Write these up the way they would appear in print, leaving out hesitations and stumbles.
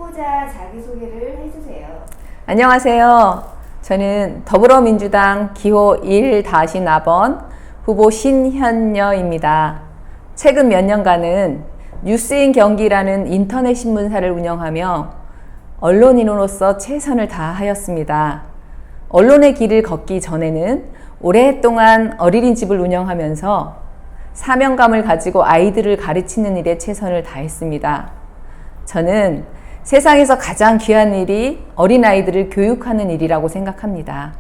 후보자 자기소개를 해주세요. 안녕하세요. 저는 더불어민주당 기호 1-4번 후보 신현녀입니다. 최근 몇 년간은 뉴스인 경기라는 인터넷 신문사를 운영하며 언론인으로서 최선을 다하였습니다. 언론의 길을 걷기 전에는 오랫동안 어린이집을 운영하면서 사명감을 가지고 아이들을 가르치는 일에 최선을 다했습니다. 저는 세상에서 가장 귀한 일이 어린아이들을 교육하는 일이라고 생각합니다.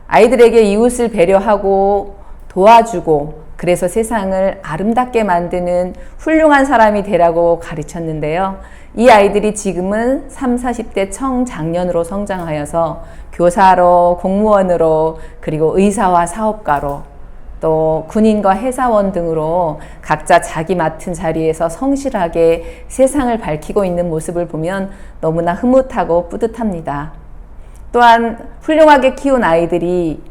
아이들에게 이웃을 배려하고 도와주고 그래서 세상을 아름답게 만드는 훌륭한 사람이 되라고 가르쳤는데요. 이 아이들이 지금은 30, 40대 청장년으로 성장하여서 교사로, 공무원으로, 그리고 의사와 사업가로, 또 군인과 회사원 등으로 각자 자기 맡은 자리에서 성실하게 세상을 밝히고 있는 모습을 보면 너무나 흐뭇하고 뿌듯합니다. 또한 훌륭하게 키운 아이들이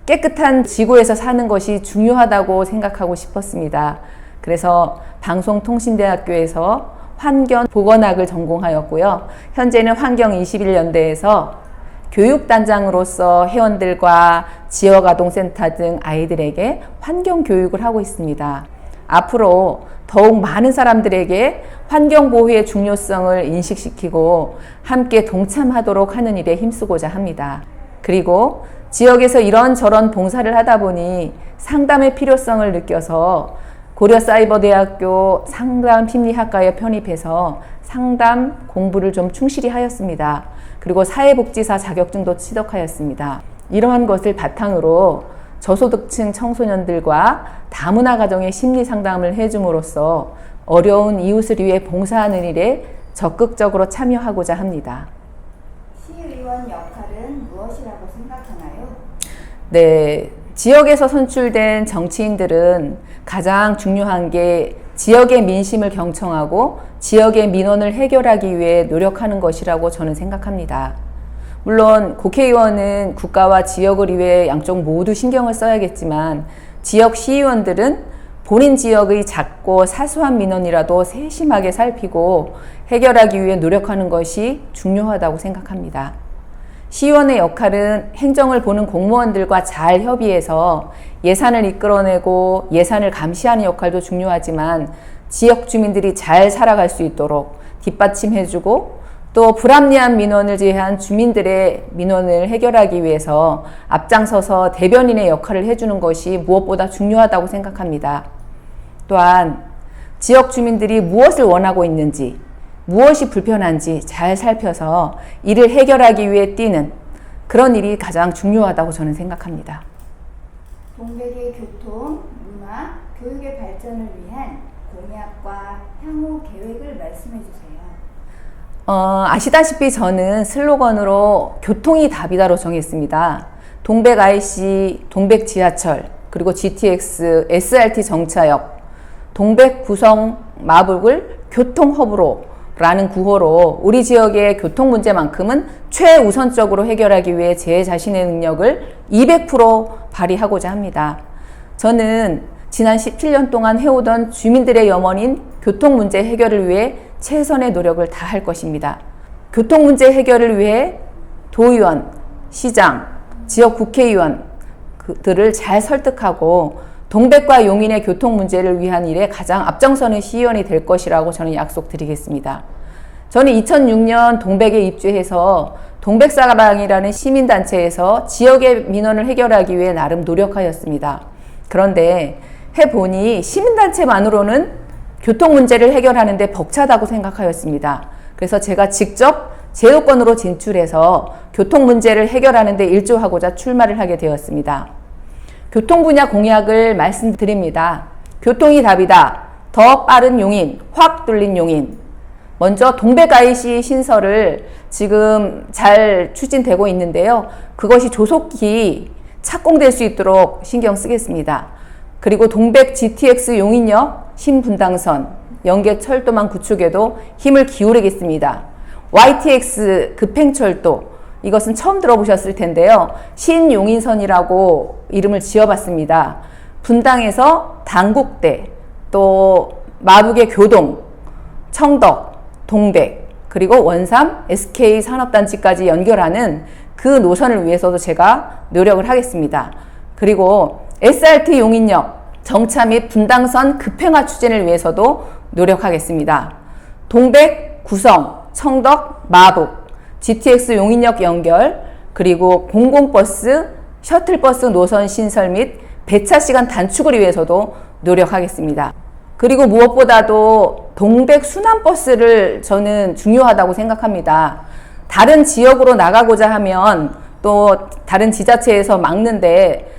깨끗한 지구에서 사는 것이 중요하다고 생각하고 싶었습니다. 그래서 방송통신대학교에서 환경보건학을 전공하였고요. 현재는 환경21연대에서 교육단장으로서 회원들과 지역아동센터 등 아이들에게 환경교육을 하고 있습니다. 앞으로 더욱 많은 사람들에게 환경보호의 중요성을 인식시키고 함께 동참하도록 하는 일에 힘쓰고자 합니다. 그리고 지역에서 이런저런 봉사를 하다 보니 상담의 필요성을 느껴서 고려사이버대학교 상담심리학과에 편입해서 상담 공부를 좀 충실히 하였습니다. 그리고 사회복지사 자격증도 취득하였습니다. 이러한 것을 바탕으로 저소득층 청소년들과 다문화 가정의 심리 상담을 해줌으로써 어려운 이웃을 위해 봉사하는 일에 적극적으로 참여하고자 합니다. 시의원 역할은 무엇이라고 생각하나요? 네, 지역에서 선출된 정치인들은 가장 중요한 게 지역의 민심을 경청하고 지역의 민원을 해결하기 위해 노력하는 것이라고 저는 생각합니다. 물론 국회의원은 국가와 지역을 위해 양쪽 모두 신경을 써야겠지만 지역 시의원들은 본인 지역의 작고 사소한 민원이라도 세심하게 살피고 해결하기 위해 노력하는 것이 중요하다고 생각합니다. 시의원의 역할은 행정을 보는 공무원들과 잘 협의해서 예산을 이끌어내고 예산을 감시하는 역할도 중요하지만 지역 주민들이 잘 살아갈 수 있도록 뒷받침해주고 또 불합리한 민원을 제기한 주민들의 민원을 해결하기 위해서 앞장서서 대변인의 역할을 해주는 것이 무엇보다 중요하다고 생각합니다. 또한 지역 주민들이 무엇을 원하고 있는지 무엇이 불편한지 잘 살펴서 이를 해결하기 위해 뛰는 그런 일이 가장 중요하다고 저는 생각합니다. 동백의 교통, 문화, 교육의 발전을 위한 공약과 향후 계획을 말씀해 주세요. 아시다시피 저는 슬로건으로 교통이 답이다로 정했습니다. 동백 IC, 동백 지하철, 그리고 GTX, SRT 정차역, 동백 구성 마북을 교통허브로 라는 구호로 우리 지역의 교통 문제만큼은 최우선적으로 해결하기 위해 제 자신의 능력을 200% 발휘하고자 합니다. 저는 지난 17년 동안 해오던 주민들의 염원인 교통 문제 해결을 위해 최선의 노력을 다할 것입니다. 교통 문제 해결을 위해 도의원, 시장, 지역 국회의원들을 잘 설득하고 동백과 용인의 교통 문제를 위한 일에 가장 앞장서는 시의원이 될 것이라고 저는 약속드리겠습니다. 저는 2006년 동백에 입주해서 동백사랑이라는 시민단체에서 지역의 민원을 해결하기 위해 나름 노력하였습니다. 그런데 해보니 시민단체만으로는 교통 문제를 해결하는 데 벅차다고 생각하였습니다. 그래서 제가 직접 제도권으로 진출해서 교통 문제를 해결하는 데 일조하고자 출마를 하게 되었습니다. 교통 분야 공약을 말씀드립니다. 교통이 답이다. 더 빠른 용인, 확 뚫린 용인. 먼저 동백 IC 신설을 지금 잘 추진되고 있는데요. 그것이 조속히 착공될 수 있도록 신경 쓰겠습니다. 그리고 동백 GTX 용인역 신분당선, 연계철도망 구축에도 힘을 기울이겠습니다. YTX 급행철도, 이것은 처음 들어보셨을 텐데요. 신용인선이라고 이름을 지어봤습니다. 분당에서 당국대, 또 마북의 교동, 청덕, 동백, 그리고 원삼, SK 산업단지까지 연결하는 그 노선을 위해서도 제가 노력을 하겠습니다. 그리고 SRT 용인역 정차 및 분당선 급행화 추진을 위해서도 노력하겠습니다. 동백, 구성, 청덕, 마북, GTX 용인역 연결, 그리고 공공버스, 셔틀버스 노선 신설 및 배차 시간 단축을 위해서도 노력하겠습니다. 그리고 무엇보다도 동백 순환버스를 저는 중요하다고 생각합니다. 다른 지역으로 나가고자 하면 또 다른 지자체에서 막는데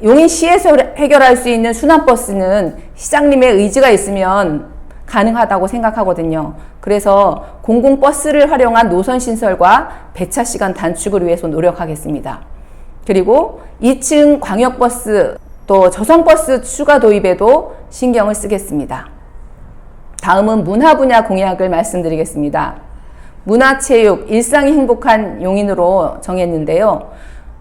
용인시에서 해결할 수 있는 순환버스는 시장님의 의지가 있으면 가능하다고 생각하거든요. 그래서 공공버스를 활용한 노선 신설과 배차 시간 단축을 위해서 노력하겠습니다. 그리고 2층 광역버스 또 저성버스 추가 도입에도 신경을 쓰겠습니다. 다음은 문화 분야 공약을 말씀드리겠습니다. 문화체육, 일상이 행복한 용인으로 정했는데요.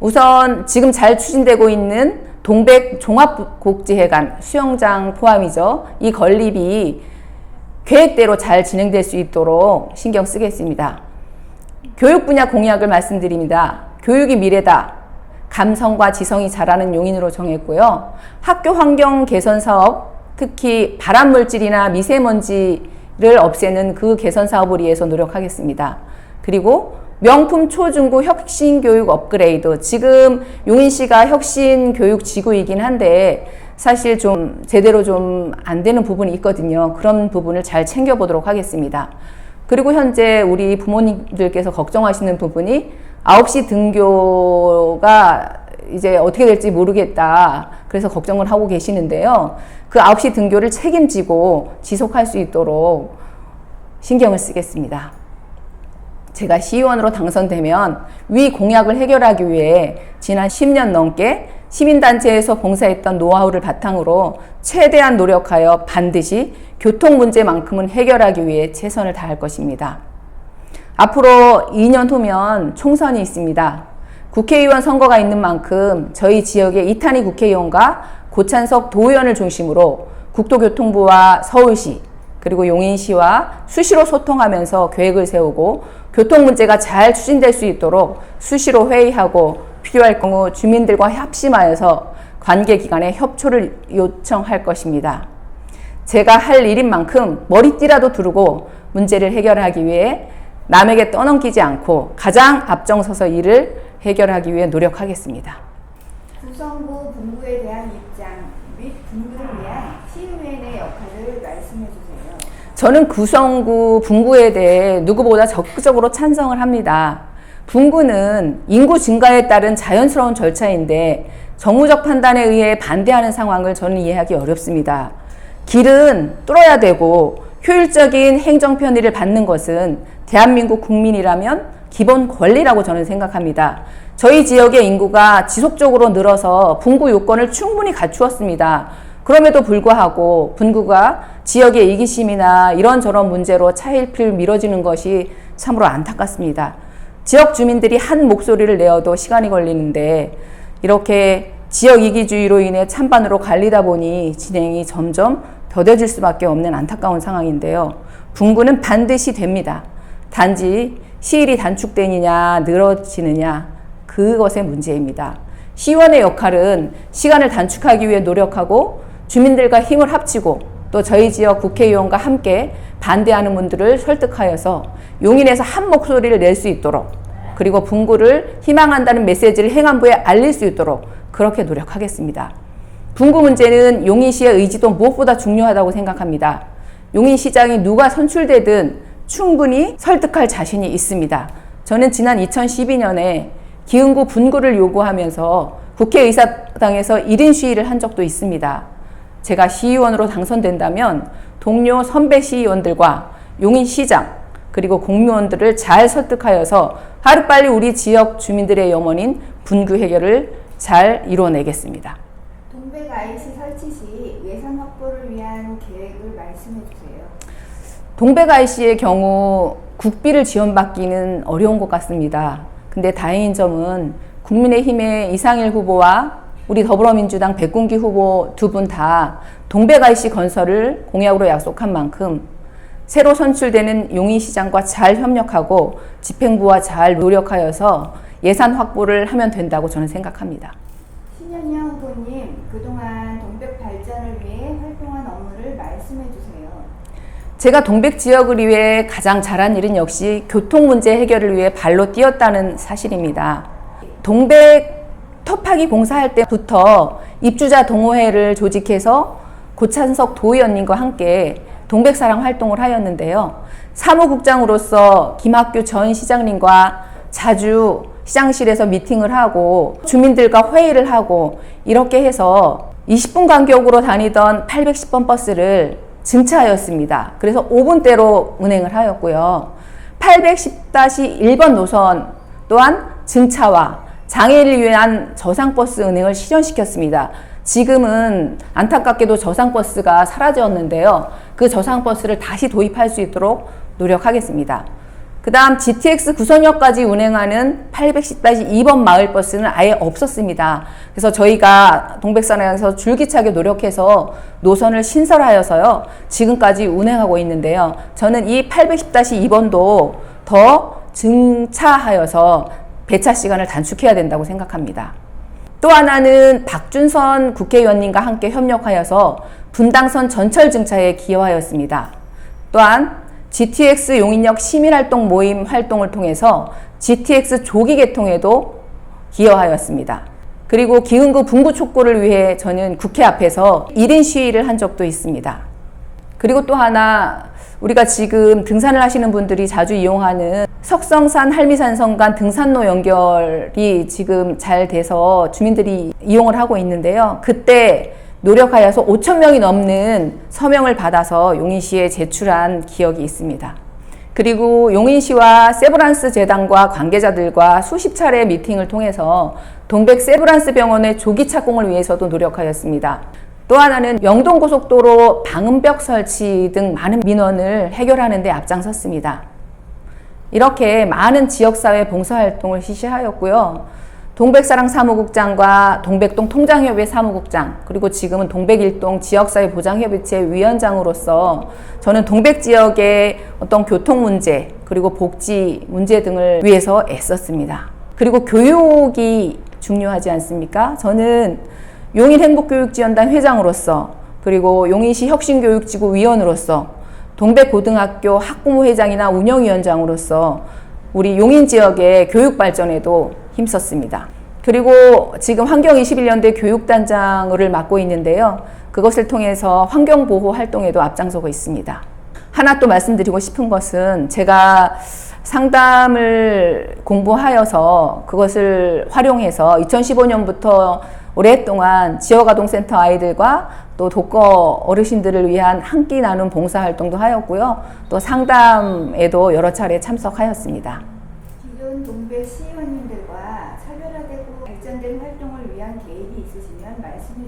우선 지금 잘 추진되고 있는 동백 종합국제회관 수영장 포함이죠. 이 건립이 계획대로 잘 진행될 수 있도록 신경 쓰겠습니다. 교육 분야 공약을 말씀드립니다. 교육이 미래다. 감성과 지성이 자라는 용인으로 정했고요. 학교 환경 개선 사업, 특히 발암물질이나 미세먼지를 없애는 그 개선 사업을 위해서 노력하겠습니다. 그리고 명품 초중고 혁신교육 업그레이드. 지금 용인시가 혁신교육지구이긴 한데 사실 좀 제대로 좀 안 되는 부분이 있거든요. 그런 부분을 잘 챙겨보도록 하겠습니다. 그리고 현재 우리 부모님들께서 걱정하시는 부분이 9시 등교가 이제 어떻게 될지 모르겠다. 그래서 걱정을 하고 계시는데요. 그 9시 등교를 책임지고 지속할 수 있도록 신경을 쓰겠습니다. 제가 시의원으로 당선되면 위 공약을 해결하기 위해 지난 10년 넘게 시민단체에서 봉사했던 노하우를 바탕으로 최대한 노력하여 반드시 교통 문제만큼은 해결하기 위해 최선을 다할 것입니다. 앞으로 2년 후면 총선이 있습니다. 국회의원 선거가 있는 만큼 저희 지역의 이탄희 국회의원과 고찬석 도의원을 중심으로 국토교통부와 서울시 그리고 용인시와 수시로 소통하면서 계획을 세우고 교통 문제가 잘 추진될 수 있도록 수시로 회의하고 필요할 경우 주민들과 협심하여서 관계기관에 협조를 요청할 것입니다. 제가 할 일인 만큼 머리띠라도 두르고 문제를 해결하기 위해 남에게 떠넘기지 않고 가장 앞장서서 일을 해결하기 위해 노력하겠습니다. 구성구 분구에 대한 입장 및 분구를 위한 시의회의 역할을 말씀해 주세요. 저는 구성구 분구에 대해 누구보다 적극적으로 찬성을 합니다. 분구는 인구 증가에 따른 자연스러운 절차인데 정무적 판단에 의해 반대하는 상황을 저는 이해하기 어렵습니다. 길은 뚫어야 되고 효율적인 행정 편의를 받는 것은 대한민국 국민이라면 기본 권리라고 저는 생각합니다. 저희 지역의 인구가 지속적으로 늘어서 분구 요건을 충분히 갖추었습니다. 그럼에도 불구하고 분구가 지역의 이기심이나 이런저런 문제로 차일피일 미뤄지는 것이 참으로 안타깝습니다. 지역 주민들이 한 목소리를 내어도 시간이 걸리는데 이렇게 지역 이기주의로 인해 찬반으로 갈리다 보니 진행이 점점 더뎌질 수밖에 없는 안타까운 상황인데요. 분구는 반드시 됩니다. 단지 시일이 단축되느냐 늘어지느냐 그것의 문제입니다. 시의원의 역할은 시간을 단축하기 위해 노력하고 주민들과 힘을 합치고 또 저희 지역 국회의원과 함께 반대하는 분들을 설득하여서 용인에서 한 목소리를 낼 수 있도록 그리고 분구를 희망한다는 메시지를 행안부에 알릴 수 있도록 그렇게 노력하겠습니다. 분구 문제는 용인시의 의지도 무엇보다 중요하다고 생각합니다. 용인시장이 누가 선출되든 충분히 설득할 자신이 있습니다. 저는 지난 2012년에 기흥구 분구를 요구하면서 국회의사당에서 1인 시위를 한 적도 있습니다. 제가 시의원으로 당선된다면 동료 선배 시의원들과 용인시장 그리고 공무원들을 잘 설득하여서 하루빨리 우리 지역 주민들의 염원인 분구 해결을 잘 이뤄내겠습니다. 동백 IC 설치 시 예산 확보를 위한 계획을 말씀해 주세요. 동백 IC의 경우 국비를 지원받기는 어려운 것 같습니다. 근데 다행인 점은 국민의힘의 이상일 후보와 우리 더불어민주당 백군기 후보 두 분 다 동백 IC 건설을 공약으로 약속한 만큼 새로 선출되는 용인시장과 잘 협력하고 집행부와 잘 노력하여서 예산 확보를 하면 된다고 저는 생각합니다. 신현영 후보님, 그동안 동백 발전을 위해 활동한 업무를 말씀해 주세요. 제가 동백 지역을 위해 가장 잘한 일은 역시 교통 문제 해결을 위해 발로 뛰었다는 사실입니다. 동백 터파기 공사할 때부터 입주자 동호회를 조직해서 고찬석 도의원님과 함께 동백사랑 활동을 하였는데요. 사무국장으로서 김학규 전 시장님과 자주 시장실에서 미팅을 하고 주민들과 회의를 하고 이렇게 해서 20분 간격으로 다니던 810번 버스를 증차하였습니다. 그래서 5분대로 운행을 하였고요. 810-1번 노선 또한 증차와 장애인을 위한 저상버스 운행을 실현시켰습니다. 지금은 안타깝게도 저상버스가 사라졌는데요. 그 저상버스를 다시 도입할 수 있도록 노력하겠습니다. 그 다음 GTX 구선역까지 운행하는 810-2번 마을버스는 아예 없었습니다. 그래서 저희가 동백사랑에서 줄기차게 노력해서 노선을 신설하여서요. 지금까지 운행하고 있는데요. 저는 이 810-2번도 더 증차하여서 배차 시간을 단축해야 된다고 생각합니다. 또 하나는 박준선 국회의원님과 함께 협력하여서 분당선 전철 증차에 기여하였습니다. 또한 GTX 용인역 시민활동 모임 활동을 통해서 GTX 조기 개통에도 기여하였습니다. 그리고 기흥구 분구 촉구를 위해 저는 국회 앞에서 1인 시위를 한 적도 있습니다. 그리고 또 하나 우리가 지금 등산을 하시는 분들이 자주 이용하는 석성산 할미산성 간 등산로 연결이 지금 잘 돼서 주민들이 이용을 하고 있는데요. 그때 노력하여서 5,000명이 넘는 서명을 받아서 용인시에 제출한 기억이 있습니다. 그리고 용인시와 세브란스 재단과 관계자들과 수십 차례 미팅을 통해서 동백 세브란스 병원의 조기 착공을 위해서도 노력하였습니다. 또 하나는 영동고속도로 방음벽 설치 등 많은 민원을 해결하는 데 앞장섰습니다. 이렇게 많은 지역사회 봉사활동을 실시하였고요. 동백사랑 사무국장과 동백동 통장협의 사무국장, 그리고 지금은 동백일동 지역사회 보장협의체 위원장으로서 저는 동백 지역의 어떤 교통 문제, 그리고 복지 문제 등을 위해서 애썼습니다. 그리고 교육이 중요하지 않습니까? 저는 용인행복교육지원단 회장으로서, 그리고 용인시 혁신교육지구 위원으로서, 동백고등학교 학부모회장이나 운영위원장으로서 우리 용인 지역의 교육 발전에도 힘썼습니다. 그리고 지금 환경21년대 교육단장을 맡고 있는데요. 그것을 통해서 환경보호 활동에도 앞장서고 있습니다. 하나 또 말씀드리고 싶은 것은 제가 상담을 공부하여서 그것을 활용해서 2015년부터 오랫동안 지역아동센터 아이들과 또 독거 어르신들을 위한 한 끼 나눔 봉사활동도 하였고요. 또 상담에도 여러 차례 참석하였습니다. 기존 동백 시의원님들과 차별화되고 발전된 활동을 위한 계획이 있으시면 말씀해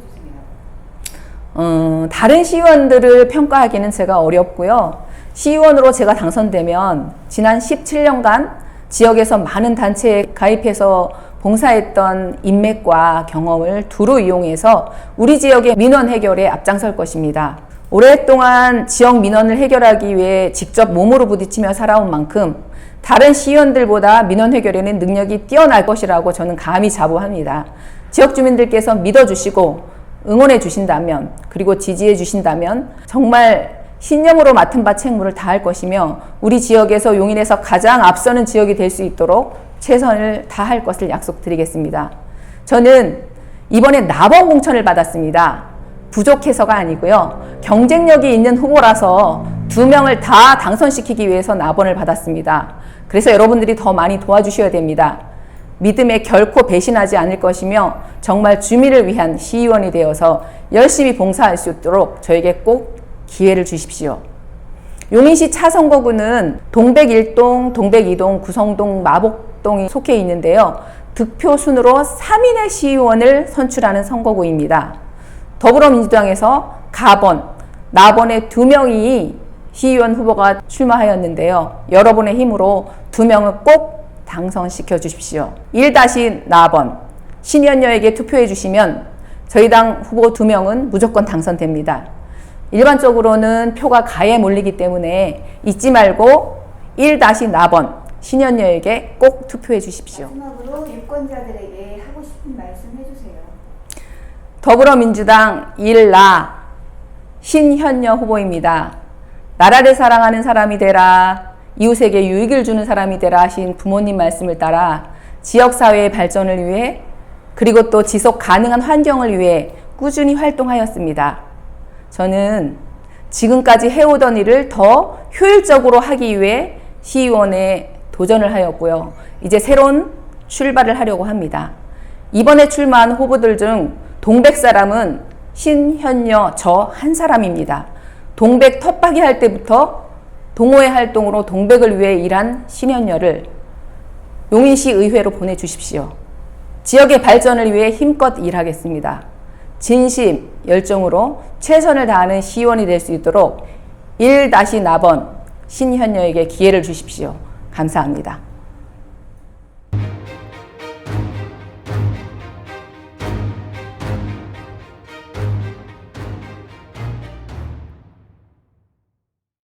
주세요. 다른 시의원들을 평가하기는 제가 어렵고요. 시의원으로 제가 당선되면 지난 17년간 지역에서 많은 단체에 가입해서 봉사했던 인맥과 경험을 두루 이용해서 우리 지역의 민원 해결에 앞장설 것입니다. 오랫동안 지역 민원을 해결하기 위해 직접 몸으로 부딪히며 살아온 만큼 다른 시의원들보다 민원 해결에는 능력이 뛰어날 것이라고 저는 감히 자부합니다. 지역 주민들께서 믿어주시고 응원해 주신다면, 그리고 지지해 주신다면 정말 신념으로 맡은 바 책무를 다할 것이며 우리 지역에서 용인에서 가장 앞서는 지역이 될 수 있도록 최선을 다할 것을 약속드리겠습니다. 저는 이번에 나번 공천을 받았습니다. 부족해서가 아니고요. 경쟁력이 있는 후보라서 2명을 다 당선시키기 위해서 나번을 받았습니다. 그래서 여러분들이 더 많이 도와주셔야 됩니다. 믿음에 결코 배신하지 않을 것이며 정말 주민을 위한 시의원이 되어서 열심히 봉사할 수 있도록 저에게 꼭 기회를 주십시오. 용인시 차선거구는 동백 1동, 동백 2동, 구성동, 마복동이 속해 있는데요. 득표 순으로 3인의 시의원을 선출하는 선거구입니다. 더불어민주당에서 가번, 나번의 2명이 시의원 후보가 출마하였는데요. 여러분의 힘으로 2명을 꼭 당선시켜 주십시오. 1-나번 신현녀에게 투표해 주시면 저희 당 후보 2명은 무조건 당선됩니다. 일반적으로는 표가 가에 몰리기 때문에 잊지 말고 1-4번 신현녀에게 꼭 투표해 주십시오. 마지막으로 유권자들에게 하고 싶은 말씀 해주세요. 더불어민주당 1라 신현녀 후보입니다. 나라를 사랑하는 사람이 되라, 이웃에게 유익을 주는 사람이 되라 하신 부모님 말씀을 따라 지역사회의 발전을 위해 그리고 또 지속 가능한 환경을 위해 꾸준히 활동하였습니다. 저는 지금까지 해오던 일을 더 효율적으로 하기 위해 시의원에 도전을 하였고요. 이제 새로운 출발을 하려고 합니다. 이번에 출마한 후보들 중 동백 사람은 신현녀 저 한 사람입니다. 동백 텃밭이 할 때부터 동호회 활동으로 동백을 위해 일한 신현녀를 용인시 의회로 보내주십시오. 지역의 발전을 위해 힘껏 일하겠습니다. 진심, 열정으로 최선을 다하는 시의원이 될 수 있도록 1-4번 신현녀에게 기회를 주십시오. 감사합니다.